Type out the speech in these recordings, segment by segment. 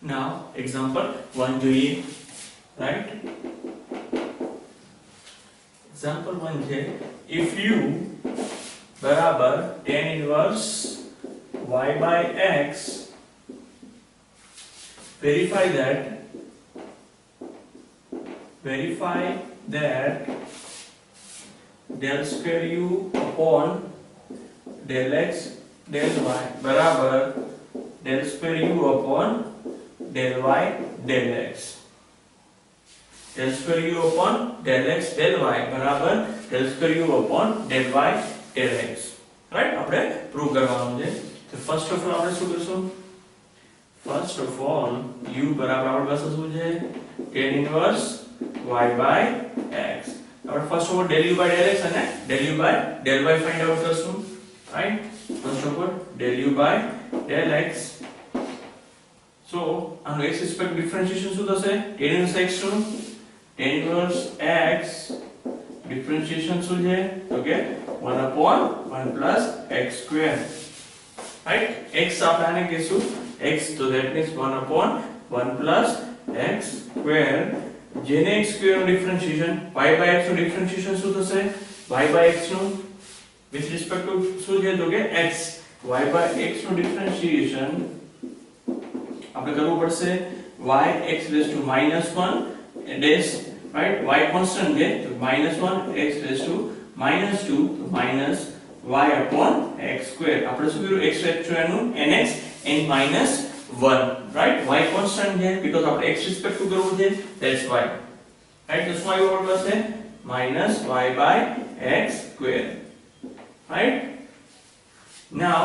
Now example 1 જોઈએ, right? example 1 છે if u બરાબર tan inverse y by x, verify that del square u upon del x del y બરાબર del square u upon del y del x. del square u upon del x del y બરાબર del square u upon del y del x, right? આપણે prove કરવાનું છે. તો first of all આપણે શું કરશું? First of all u બરાબર આપણી પાસે શું છે? tan inverse y by x. આપણે first of all del u by del x અને del u by del y find out કરશું, right? First of all del u by del x. So આનો x respect differentiation શું થશે? tan inverse x શું? tan inverse x differentiation શું છે? તો કે 1 upon 1 plus x square, right? x આપણે આને કહીશું x, તો that means 1 upon 1 plus x square. જેને x square નું ડિફરન્શિએશન y by x નું ડિફરન્શિએશન શું થશે? y by x નું with respect to શું છે? તો કે x. y by x નું ડિફરન્શિએશન આપણે કરવું પડશે y x raised to -1 dash, right? y constant છે તો -1 x raised to -2 તો minus y upon x square. આપણે શું કર્યું? x square નું nx n -1, right? y constant છે because આપણે x respect to કરવું છે, that's why, right? તો શું આવ્યું આપણી પાસે? minus y by x square, right? now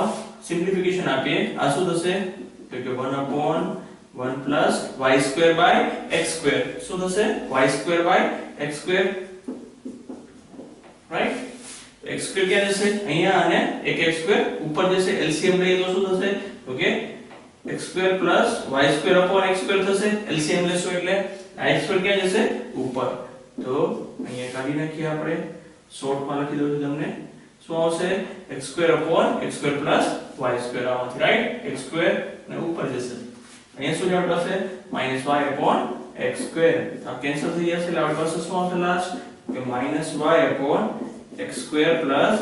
simplification આપીએ. આ શું થશે? તો કે 1 upon 1 plus y square by x square. શું થશે? y square by x square, right? x square ક્યાં જશે? અહીંયા અને એક x square ઉપર જશે. LCM લઈએ તો શું થશે? તો કે x square plus y square upon x square થશે. LCM લેશો એટલે આ x square ક્યાં જશે? ઉપર. તો અહીંયા કાઢી નાખીએ આપણે. શોર્ટમાં લખી દઉં છું તમને. શું આવશે? x square upon x square plus y square આવશે, રાઈટ? x square ને ઉપર જશે. અહીંયા શું જવાબ આવશે? minus y upon x square. આ કેન્સલ થઈ જશે એટલે આપણી પાસે શું આવશે લાસ્ટ? કે minus y upon x square plus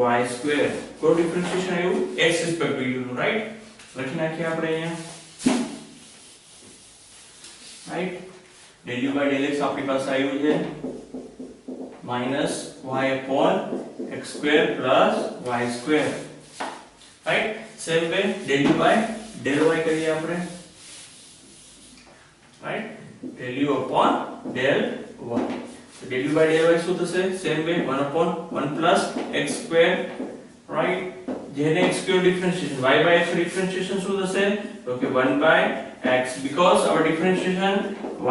y square. કોઈ ડિફરન્શિએશન આવ્યું x respect to u નું, રાઈટ? લખી નાખીએ આપણે અહીંયા, right? del u by del x આપણી પાસે આવ્યું છે minus y upon x square plus y square, right? Same way del u by del y કરીએ આપણે, right? del u upon del y. So del u by del y શું થશે? Same way 1 upon 1 plus x square, right? જેને x square differentiation y by x differentiation શું થશે? તો કે 1 by x, because our differentiation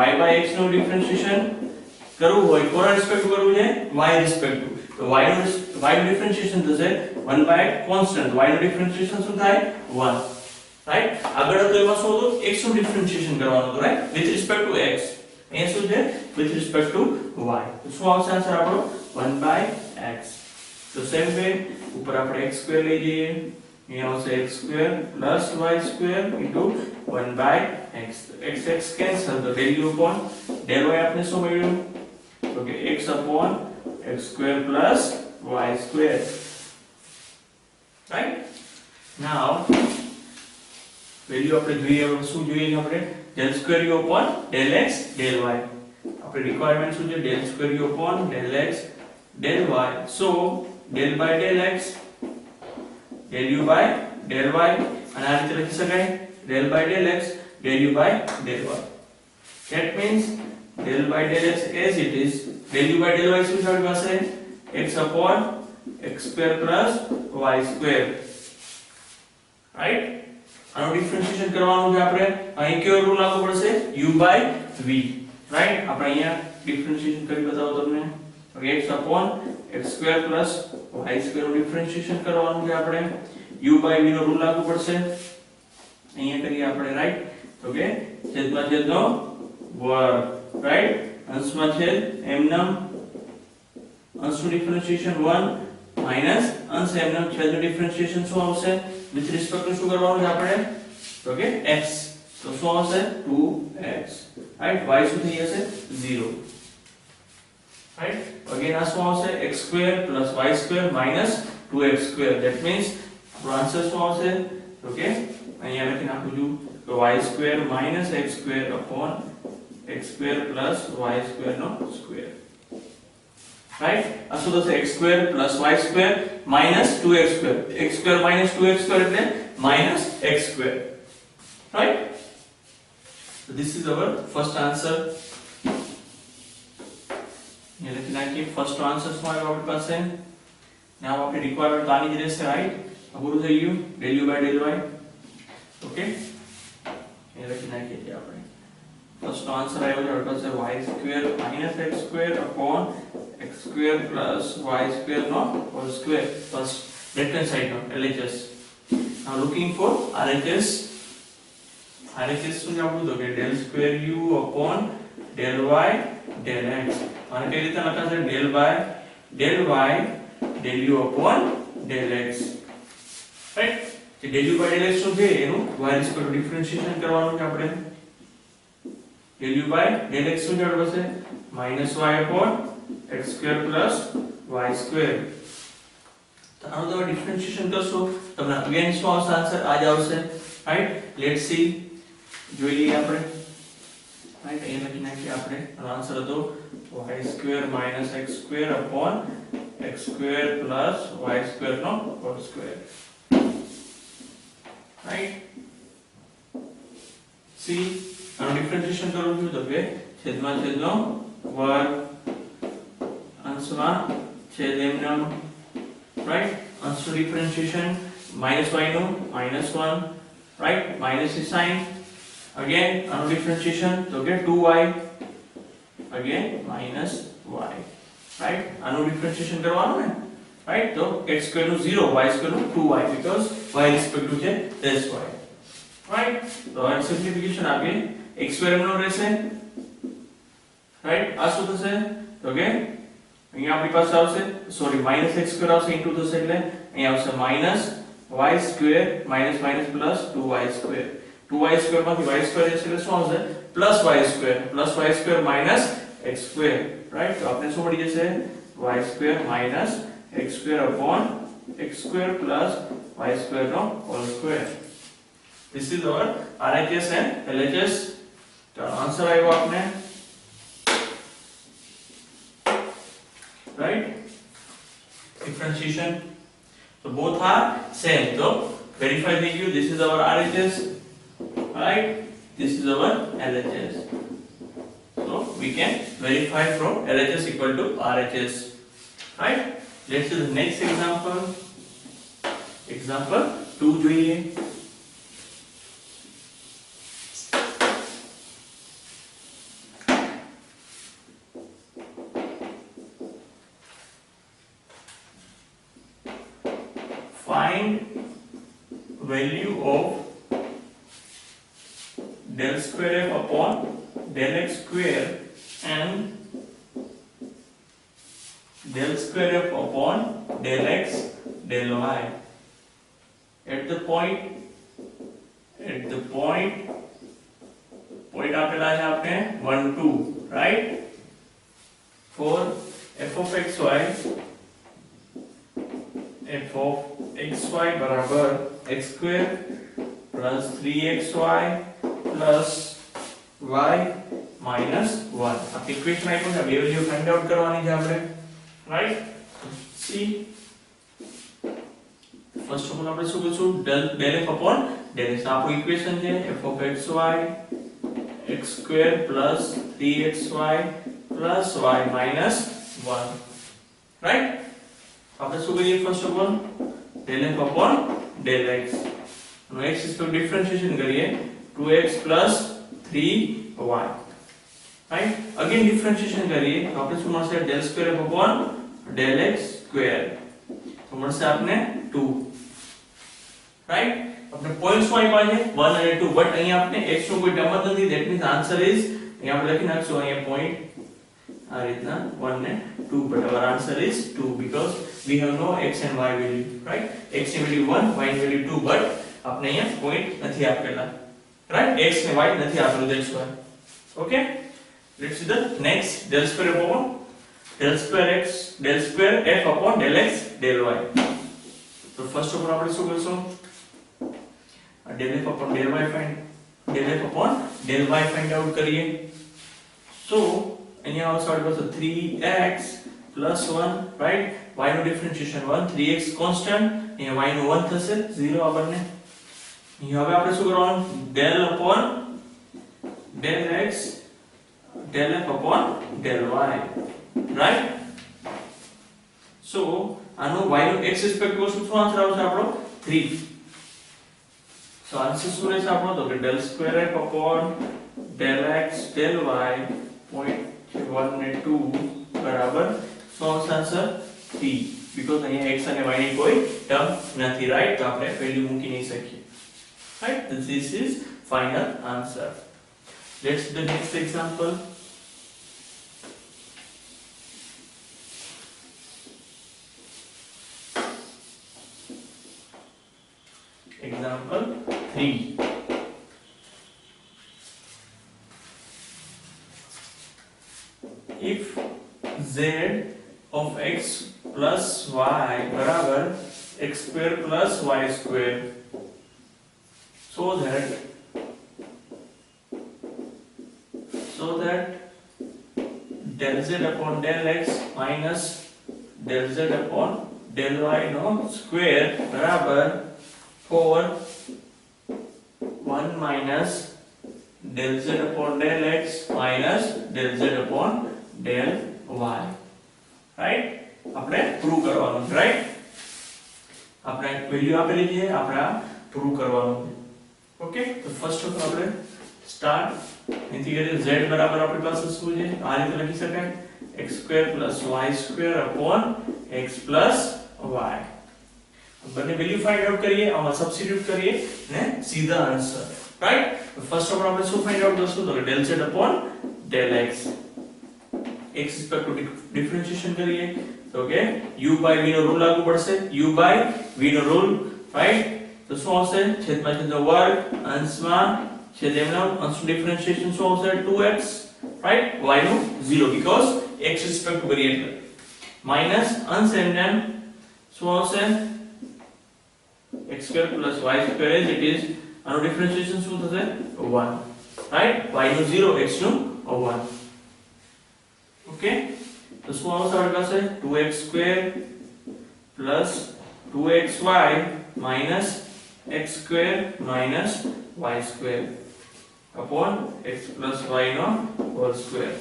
y by x no differentiation કરવું હોય કોના રિસ્પેક્ટ ટુ કરવું છે? y respect to. તો y નું differentiation થશે 1 by constant. y નું differentiation શું થાય? 1, રાઈટ? આગળ તો એમાં શું હતું? x નું differentiation કરવાનું હતું, right? with respect to x. અહીંયા શું છે? with respect to y. તો શું આવશે આન્સર આપણો? 1 by x. તો સેમ વે ઉપર આપણે x square લઈ જઈએ. અહીંયા આવશે x square plus y square into 1 by x. x x cancel, તો del u upon del y આપણે શું મળ્યું? તો કે x upon x square plus y square, right? now value આપણે જોઈએ. શું જોઈએ છે આપણે? del square u upon del x del y. આપણે રિક્વાયરમેન્ટ શું છે? del square u upon del x del y. so del by del x del u by del y, અને આ રીતે લખી શકાય del by del x del u by del y. that means del by del x as it is. del u by del y શું છે આપણી પાસે? x upon x square plus y square, right? આનો differentiation કરવાનું છે આપણે. અહીં કયો રૂલ લાગુ પડશે? u by v, right? આપણે અહીંયા ડિફરન્શિએશન કરી બતાવો તમને. તો x upon x square plus y square નું ડિફરન્શિએશન કરવાનું છે આપણે. u by v નો રૂલ લાગુ પડશે. અહીંયા કરીએ આપણે, રાઈટ? તો કે છેદમાં છેદનો વર્ગ, રાઈટ? અંશમાં છેદ m નામ અંશનું ડિફરન્શિએશન 1 માઈનસ અંશ m નામ છેદનું ડિફરન્શિએશન શું આવશે? with respect to શું કરવાનું છે આપણે? તો કે x. તો શું આવશે 2x, રાઈટ? y શું થઈ જશે 0, રાઈટ? અગેન આ શું આવશે x square plus y square minus 2x square. That means આપણો આન્સર શું આવશે? તો કે અહીંયા લખી નાખું છું તો y square minus x square upon x square plus y square નો સ્ક્વેર, રાઈટ? આ શું થશે? x square plus y square minus 2x square. x square minus 2x square એટલે minus x square, right? So this is our first answer. ये लखी नाखिए first answer શું આવ્યો આપણી પાસે. નાउ આપણે રિક્વાયરમેન્ટ આની જ રહેશે, રાઈટ? આ પૂરું થઈ ગયું del u by del y. Okay, એ લખી નાખીએ છીએ આપણે. ફર્સ્ટ આન્સર આવ્યો છે આપણી પાસે y square minus x square upon x square plus y square નો whole square plus left hand side નો LHS. Now looking for RHS. RHS શું છે આપણું? તો કે del square u upon del y del x. અને કઈ રીતે લખાશે? del y del u upon del x, right? જે del u by del x શું છે એનું y રિસ્પેક્ટ ડિફરન્શિએશન કરવાનું છે આપણે. del u by del x શું છે આપણી પાસે? minus y upon x square plus y square. તો આનું તમે ડિફરન્શિએશન કરશો તમને અગેન શું આવશે? આન્સર આ જ આવશે, રાઈટ? લેટ્સ સી, જોઈ લઈએ આપણે, રાઈટ? અહીંયા લખી નાખીએ આપણે. આન્સર હતો y square minus x square upon x square plus y square નો whole square, રાઈટ? સી આનું ડિફરન્શિએશન કરું છું તો કે છેદમાં છેદનો વર્ગ અંશમાં છેદ એમનો, રાઈટ? અંશ ડિફરન્શિએશન માઈનસ y નું -1, રાઈટ? માઈનસ ની સાઇન. અગેન આનું ડિફરન્શિએશન તો કે 2y again minus y, right? આનું ડિફરન્શિએશન કરવાનું ને, રાઈટ? તો x સ્ક્વેર નું 0, y સ્ક્વેર નું 2y because y respect to છે this y, રાઈટ? તો આ સિમ્પ્લિફિકેશન આપીએ. x સ્ક્વેર નો રહેશે, રાઈટ? આ શું થશે? તો કે અહીંયા આપણી પાસે આવશે સોરી માઈનસ x સ્ક્વેર આવશે ઇન્ટુ થશે એટલે અહીંયા આવશે minus y square minus minus plus 2y square. 2y square માંથી y સ્ક્વેર જશે એટલે શું આવશે? Plus y square minus x square, right? તો આપણે શું મળી જશે? y square minus x square upon x square plus y square નો whole square. This is our RHS and LHS. તો આન્સર આવ્યો આપને, right? Differentiation. So both are same. So verify the you. This is our RHS, right? This is our LHS. So we can verify from LHS equal to RHS, right? Let's do the next example. Example 2 જોઈએ. Find value of del square f upon del x square and del square f upon del x del y at the point આપેલા છે આપણે 1 2, right? for f of xy બરાબર x square plus 3xy plus y minus 1. આ equation આપ્યું છે, બે value find out કરવાની છે આપણે, right? C first of all આપણે શું કરીશું? del f upon del x. આપણું ઇક્વેશન છે f of xy x square plus 3xy plus y minus 1, right? આપણે શું કરીએ? First of all del f upon del x નો x ઇસ ટુ ડિફરન્શિએશન કરીએ 2x plus 3y, right? Again differentiation કરીએ તો આપણે શું મળશે? del square f upon del x square તો મળશે આપણે 2, રાઈટ? આપણે પોઈન્ટ્સ માં આપ્યા છે 1 અને 2 બટ અહીંયા આપણે x નો કોઈ ટર્મ જ નથી. ધેટ મીન્સ આન્સર ઇઝ અહીંયા આપણે લખી નાખશું અહીંયા પોઈન્ટ આ રીતના 1 ને 2 but our answer is 2 because we have no x and y value, right? x ની વેલ્યુ 1, y ની વેલ્યુ 2 but આપણે અહીંયા પોઈન્ટ નથી આપેલા, right? X ને y નથી આપેલું, that's why. Okay, let's see the next. Del square upon del square x del square f upon del x del y. તો ફર્સ્ટ ઓફ ઓલ આપણે શું કરશું? del f upon del y find out કરીએ. So અહીંયા આવશે આપણી પાસે 3x plus 1, right? y નો differentiation 1, 3x constant, અહીંયા y નો 1 થશે 0 આ બંને. અહીંયા હવે આપણે શું કરવાનું? del upon del x del f upon del y, right? So આનો y નો x રિસ્પેક્ટ શું આન્સર આવશે આપણો? 3. So આન્સર શું રહેશે આપણો? તો કે del square f upon del x del y point 1 ને 2 બરાબર શું આવશે આન્સર? 3, because અહીંયા x અને y ની કોઈ ટર્મ નથી, right? તો આપણે વેલ્યુ મૂકી નહીં શકીએ, right? This is final answer. Let's see the next example. Example 3. If z of x plus y बराबर x square plus y square, so that del z upon del x minus del z upon del y no square બરાબર 4 1 minus del z upon del x minus del z upon del y, right? આપણે prove કરવાનું છે, right? આપણે value આપેલી છે, આપણે prove કરવાનું છે. ઓકે, તો ફર્સ્ટ ઓફ આપણે સ્ટાર્ટ ઇન્ટિગ્રેટ z બરાબર આપણી પાસે શું છે? આ રીતે લખી શકાય x² + y² upon x + y. બંને વેલ્યુ ફાઇન્ડ આઉટ કરીએ, આમાં સબસ્ટિટ્યુટ કરીએ ને સીધા આન્સર, રાઈટ? તો ફર્સ્ટ ઓફ ઓલ આપણે શું ફાઇન્ડ આઉટ કરશું? તો del z upon del x. x respect to differentiation કરીએ તો કે u by v નો રૂલ લાગુ પડશે, u by v નો રૂલ, રાઈટ? તો શું આવશે? છેદમાં છેદનો વર્ગ, અંશમાં છેદ એમનો, અંશનું ડિફરન્શિએશન શું આવશે? 2x, right? y નું 0 because x રિસ્પેક્ટ ટુ કરીએ એટલે, માઈનસ અંશ એમને શું આવશે? x² + y² as it is. આનો ડિફરન્શિએશન શું થશે? 1, રાઈટ? y નું 0, x નું 1. ઓકે, તો શું આવશે આપણી પાસે? 2x² + 2xy minus x² minus y² upon x + y નો whole square.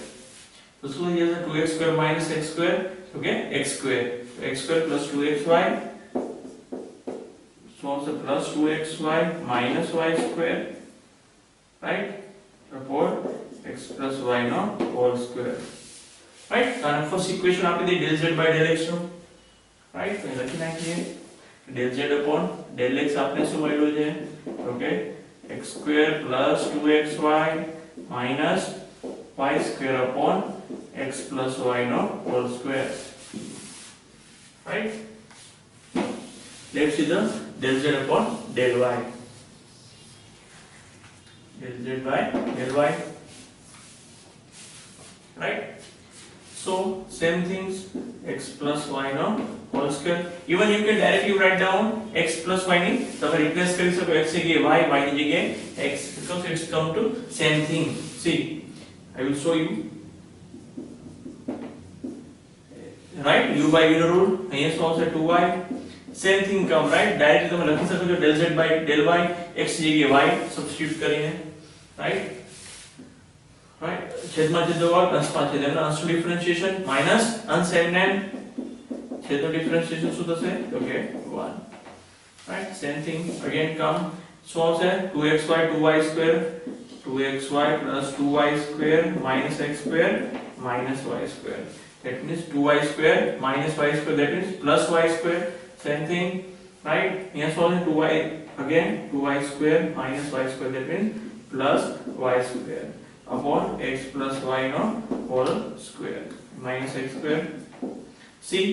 તો શું થઈ જશે? 2x² minus x², okay, x², x² + 2xy so also plus 2xy minus y², right? Upon x plus y no whole square, right? And first equation આપી દે del z by del x no, right? તો લખી નાખીએ del z upon del x આપણે શું મળ્યું છે? Okay, x² + 2xy minus y² upon x plus y no whole square, right? Let's see the del z upon del y. Del z by del y, right? So same things, x plus y no whole square. Even you can directly write down x plus y ની તમે replace કરી શકો, x ની જગ્યાએ y, y ની જગ્યાએ x, because it's come to same thing. See, I will show you, right? u by v નો rule, અહીંયા શું આવશે? 2y. Same thing come, right? Directly તમે લખી શકો છો del z by del y, x ની જગ્યાએ y સબસ્ટિટ્યુટ કરીને, right? Right? છેદમાં છેદનો વર્ગ, અંશમાં છેદ એમનો, અંશનું ડિફરન્શિએશન માઈનસ અંશ એમને છેદનું ડિફરન્શિએશન શું થશે? તો કે 1, right? Same thing again come, શું આવશે? 2xy 2y², 2xy + 2y² minus x² minus y². That means 2y² minus y², that means plus y². Same thing, right? Here solve 2y again, 2y² minus y², that means plus y² upon x plus y no whole square minus x². See,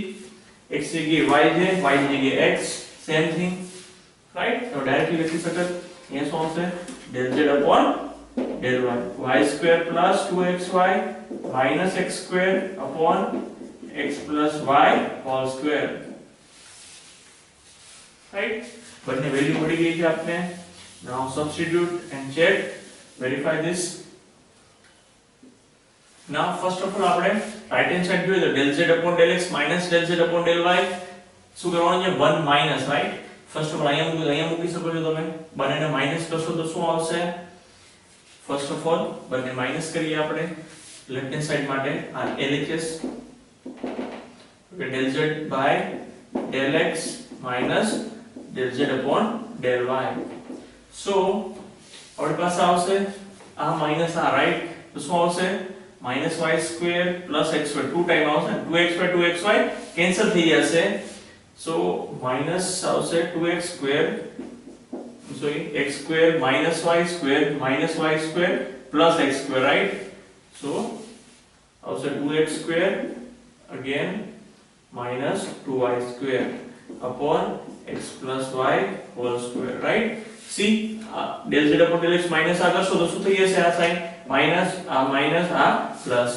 x જગ્યાએ y છે, y ની જગ્યાએ x, same thing, right? તો directly લખી શકાય. here solve del z upon del y. Y square plus 2xy minus x square upon x plus y whole square. Right? બંને value મળી ગઈ છે આપને. Now substitute and check, verify this. Now first of all આપણે right hand side જોઈએ તો del z upon del x minus del z upon del y શું કરવાનું છે 1 minus, right? First of all અહીંયા મૂકી શકો છો તમે. બંનેને માઈનસ કરશો તો શું આવશે? First of all બંને માઈનસ કરીએ આપણે લેફ્ટ હેન્ડ સાઈડ માટે આ LHS del z by del x minus del z upon del y. So આપણી પાસે આવશે આ માઈનસ આ, રાઈટ? તો શું આવશે? minus y square plus x square 2 time આવશે 2x square 2xy કેન્સલ થઈ જશે. So minus આવશે 2x square, sorry, x square minus y square plus x square, right? So આવશે 2x square again minus 2y square upon x plus y whole square, right? See del z upon del x minus આ કરશો તો શું થઈ જશે? આ sine minus આ plus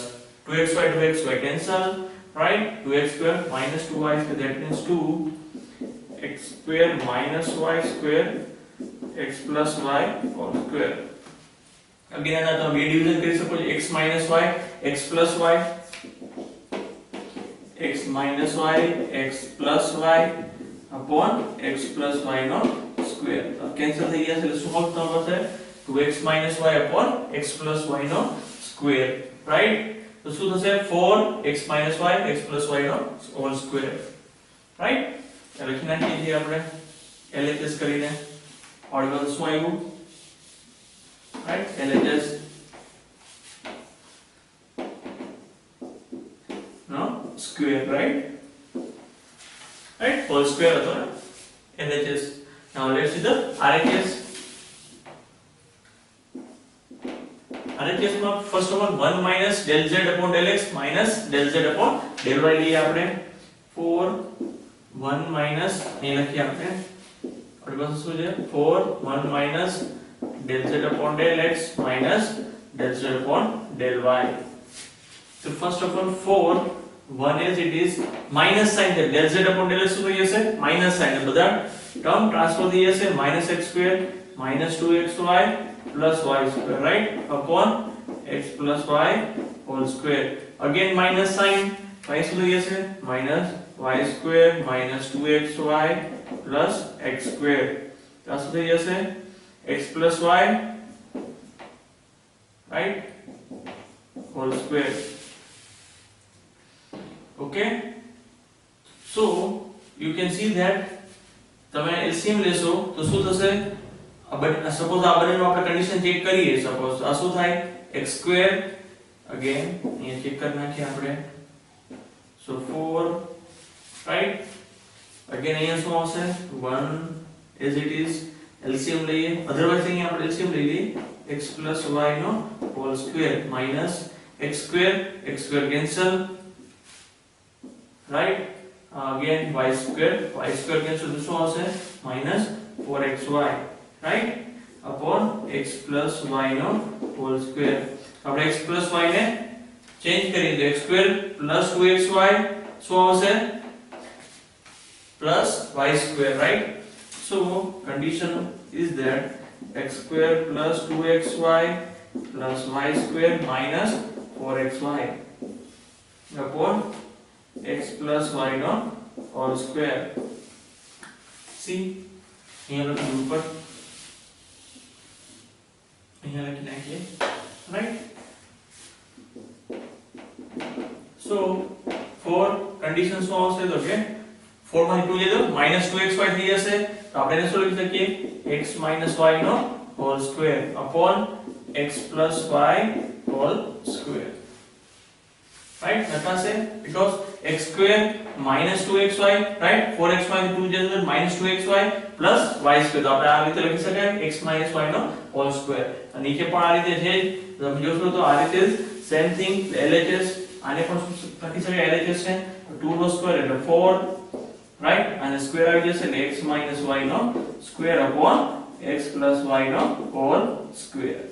2xy cancel, right? 2x square minus 2y square, that means 2x square minus y square x plus y whole square. Again આના તમે બે ડિવિઝન કરી શકો છો, x minus y x plus y, x minus y x plus y upon x plus y નો square. Cancel થઈ જશે એટલે શું આવશે? 2x minus y upon x plus y નો સ્ક્વેર, રાઈટ? તો શું થશે? 4x minus y x plus y નો હોલ સ્ક્વેર, રાઈટ? લખી નાખીએ છીએ આપણે LHS કરીને. ઓર્ડર શું આવ્યું? રાઈટ? LHS નો square, right? Right? Whole square હતો ને LHS. Now let's see the RHS. RHS માં first of all 1 minus del z upon del x minus del z upon del y લઈએ આપણે. 4 1 minus અહીં લખીએ આપણે. આપણી પાસે શું છે? 4 1 minus del z upon del x minus del z upon del y. So first of all 4 1 as it is minus sign છે. del z upon del x શું થઈ જશે? minus sign. બધા ટર્મ ટ્રાન્સફર થઈ જશે. minus x square minus 2xy plus y square, right? Upon x plus y whole square. Again minus sign. Y શું થઈ જશે? minus y square minus 2xy plus x square. તો શું થઈ જશે? x plus y, right? whole square. Okay? So you can see that તમે LCM લેશો તો શું થશે? સપોઝ આ બંનેનો આપણે કન્ડિશન ચેક કરીએ. સપોઝ આ શું થાય? x square again અહીંયા ચેક કરી નાખીએ આપણે. So 4, right? again અહીંયા શું આવશે? 1 as it is. LCM લઈએ. અધરવાઇઝ અહીંયા આપણે LCM લઈ લઈએ. x plus y નો whole square minus x square cancel, right? Again y square cancel તો શું આવશે? minus 4xy, right? upon x plus y નો whole square. આપણે x plus y ને ચેન્જ કરી દો. x square plus 2xy શું આવશે? plus y square, right? So condition is that x square plus 2xy plus y square minus 4xy upon x plus y નો whole square. See અહીંયા લખી ઉપર અહીંયા લખી નાખીએ, right? So 4 condition શું આવશે? તો કે 4 માંથી 2 લીધો minus 2xy થઈ જશે. તો આપણે એને શું લખી શકીએ? x minus y નો whole square upon x plus y whole square, right? નકાશે because x square minus 2xy, right? 4x માંથી 2 જશે minus 2xy plus y square. તો આપણે આ રીતે લખી શકાય x minus y નો whole square. અને નીચે પણ આ રીતે છે. તમે જોશો તો આ રીતે same thing LHS આને પણ લખી શકાય. LHS છે 2 નો સ્ક્વેર એટલે 4, right? અને સ્ક્વેર આવી જશે એટલે x minus y નો સ્ક્વેર upon x plus y નો whole square.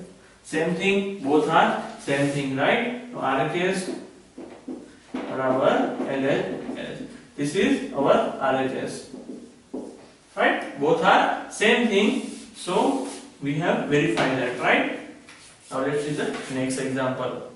Same thing, both are same thing, right? So RHS બરાબર LHS. This is our RHS, right? Both are same thing, so we have verified that, right? Now let's see the next example.